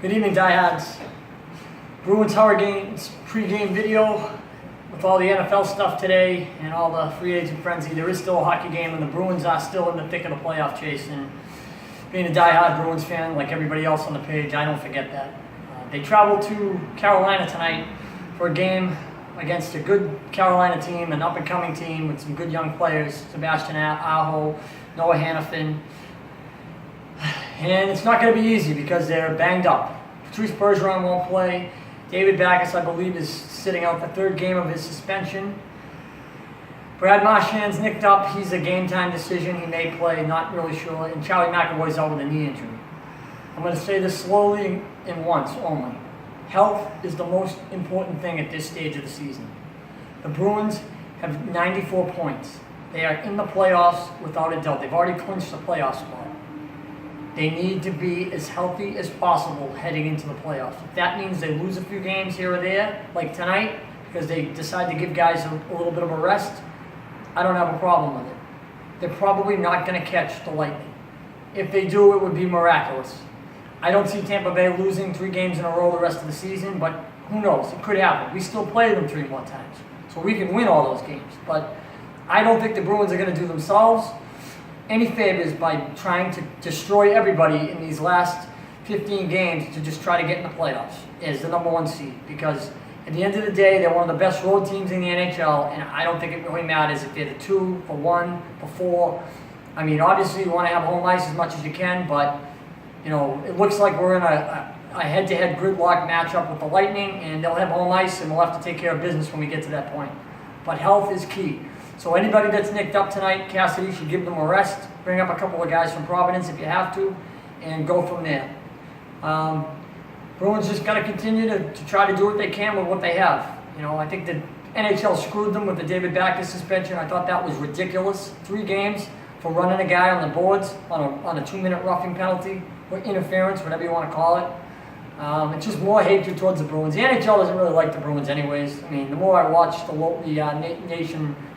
Good evening, diehards. Bruins Hurricanes pre-game video with all the NFL stuff today and all the free agent frenzy. There is still a hockey game, and the Bruins are still in the thick of the playoff chase. And being a diehard Bruins fan, like everybody else on the page, I don't forget that. They travel to Carolina tonight for a game against a good Carolina team, an up-and-coming team with some good young players, Sebastian Aho, Noah Hannafin. And it's not going to be easy because they're banged up. Patrice Bergeron won't play. David Backes, I believe, is sitting out the third game of his suspension. Brad Marchand's nicked up. He's a game-time decision. He may play, not really sure. And Charlie McAvoy's out with a knee injury. I'm going to say this slowly and once only. Health is the most important thing at this stage of the season. The Bruins have 94 points. They are in the playoffs without a doubt. They've already clinched the playoff spot. They need to be as healthy as possible heading into the playoffs. If that means they lose a few games here or there, like tonight, because they decide to give guys a little bit of a rest, I don't have a problem with it. They're probably not going to catch the Lightning. If they do, it would be miraculous. I don't see Tampa Bay losing 3 games in a row the rest of the season, but who knows? It could happen. We still play them 3 more times, so we can win all those games. But I don't think the Bruins are going to do themselves any favors by trying to destroy everybody in these last 15 games to just try to get in the playoffs as the #1 seed. Because at the end of the day, they're one of the best road teams in the NHL, and I don't think it really matters if they're the 2, for 1, for 4. I mean, obviously you want to have home ice as much as you can, but you know, it looks like we're in a head-to-head gridlock matchup with the Lightning, and they'll have home ice, and we'll have to take care of business when we get to that point. But health is key. So anybody that's nicked up tonight, Cassidy should give them a rest, bring up a couple of guys from Providence if you have to, and go from there. Bruins just got to continue to try to do what they can with what they have. You know, I think the NHL screwed them with the David Backes suspension. I thought that was ridiculous. 3 games for running a guy on the boards on a 2-minute roughing penalty or interference, whatever you want to call it. It's just more hatred towards the Bruins. The NHL doesn't really like the Bruins anyways. I mean, the more I watch the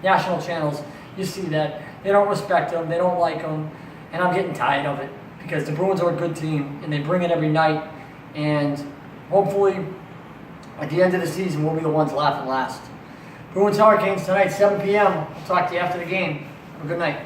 national channels, you see that they don't respect them, they don't like them, and I'm getting tired of it because the Bruins are a good team, and they bring it every night, and hopefully at the end of the season, we'll be the ones laughing last. Bruins Hurricanes tonight, 7 p.m. I'll talk to you after the game. Have a good night.